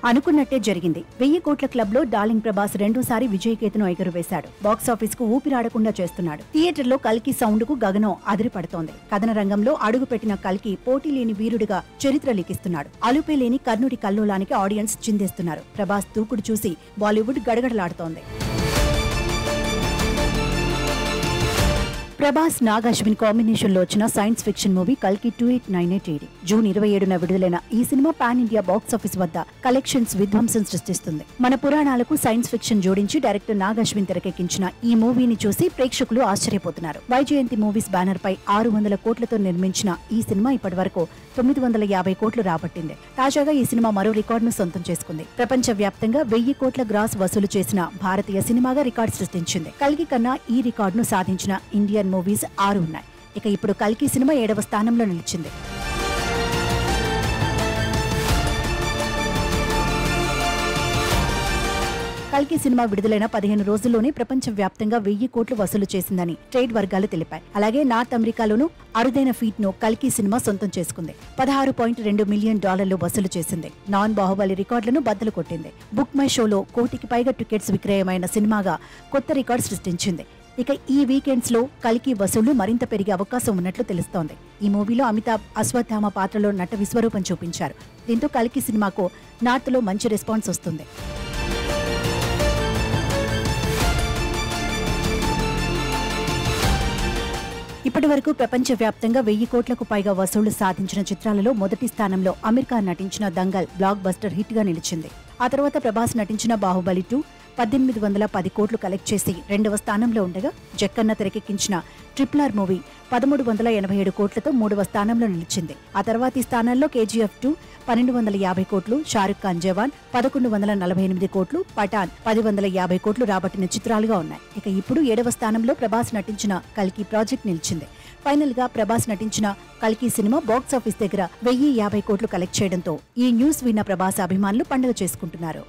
అనుకున్నట్టే జరిగింది. 1000 కోట్ల క్లబ్ లో డార్లింగ్ ప్రభాస్ రెండోసారి విజయకేతను ఎగురవేశాడు. బాక్సాఫీస్ కు ఊపిరాడకుండా చేస్తున్నాడు. థియేటర్లో కల్కి సౌండ్ కు గగనం అదిరిపడుతోంది. కథన రంగంలో అడుగుపెట్టిన కల్కి పోటీ లేని వీరుడిగా చరిత్ర లిఖిస్తున్నాడు. అలుపే లేని కర్ణుడి కల్లోలానికి ఆడియన్స్ చిందేస్తున్నారు. ప్రభాస్ దూకుడు చూసి బాలీవుడ్ గడగడలాడుతోంది. ప్రభాస్ నాగ్ అశ్విన్ కాంబినేషన్ లో వచ్చిన సైన్స్ ఫిక్షన్ మూవీ కల్కి 2898 జూన్ 27న విడుదలైన ఈ సినిమా పాన్ ఇండియా బాక్సాఫీస్ వద్ద కలెక్షన్స్ విధ్వంసం సృష్టిస్తుంది. మన పురాణాలకు సైన్స్ ఫిక్షన్ జోడించి డైరెక్టర్ నాగ్ అశ్విన్ తెరకెక్కించిన ఈ మూవీని చూసి ప్రేక్షకులు ఆశ్చర్యపోతున్నారు. వైజయంతి మూవీస్ బ్యానర్ పై 600 కోట్లతో నిర్మించిన ఈ సినిమా ఇప్పటి వరకు 950 కోట్లు రాబట్టింది. తాజాగా ఈ సినిమా మరో రికార్డును సొంతం చేసుకుంది. ప్రపంచ వ్యాప్తంగా 1000 కోట్ల గ్రాస్ వసూలు చేసిన భారతీయ సినిమాగా రికార్డు సృష్టించింది. కల్కి కన్నా ఈ రికార్డును సాధించిన ఇండియన్ మూవీస్ 6 ఉన్నాయి. ఇక ఇప్పుడు కల్కి సినిమా 7వ స్థానంలో నిలిచింది. కల్కి సినిమా విడుదలైన 15 రోజుల్లోనే ప్రపంచ వ్యాప్తంగా 1000 కోట్లు వసూలు చేసిందని ట్రేడ్ వర్గాలు తెలిపాయి. అలాగే నార్త్ అమెరికాలోనూ అరుదైన ఫీట్ ను కల్కి సినిమా సొంతం చేసుకుంది. $16.2 మిలియన్ వసూలు చేసింది. నాన్ బాహుబలి రికార్డులను బద్దలు కొట్టింది. బుక్ మై షోలో 1 కోటికి పైగా టికెట్స్ విక్రయమైన సినిమాగా కొత్త రికార్డు సృష్టించింది. ఇక ఈ వీకెండ్స్ లో కల్కి వసూళ్లు మరింత పెరిగే అవకాశం ఉన్నట్లు తెలుస్తోంది. ఈ మూవీలో అమితాబ్ అశ్వత్థామ పాత్రలో నట విశ్వరూపం చూపించారు. దీంతో కల్కి సినిమాకు నార్త్ లో మంచి రెస్పాన్స్ వస్తుంది. ఇప్పటి వరకు ప్రపంచవ్యాప్తంగా 1000 కోట్లకు పైగా వసూళ్లు సాధించిన చిత్రాలలో మొదటి స్థానంలో అమీర్ ఖాన్ నటించిన దంగల్ బ్లాక్ బస్టర్ హిట్ గా నిలిచింది. ఆ తర్వాత ప్రభాస్ నటించిన బాహుబలి 2 1810 కోట్లు కలెక్ట్ చేసి 2వ స్థానంలో ఉండగా, జక్కన్న తెరకెక్కించిన RRR మూవీ 1387 కోట్లతో 3వ స్థానంలో నిలిచింది. ఆ తర్వాతి స్థానాల్లో KGF 2 1250 కోట్లు, షారుఖ్ ఖాన్ జవాన్ 1148 కోట్లు, పఠాన్ 1050 కోట్లు రాబట్టిన చిత్రాలుగా ఉన్నాయి. ఇక ఇప్పుడు 7వ స్థానంలో ప్రభాస్ నటించిన కల్కి ప్రాజెక్ట్ నిలిచింది. ఫైనల్ గా ప్రభాస్ నటించిన కల్కి సినిమా బాక్సాఫీస్ దగ్గర 1050 కోట్లు కలెక్ట్ చేయడంతో ఈ న్యూస్ విన్న ప్రభాస్ అభిమానులు పండుగ చేసుకుంటున్నారు.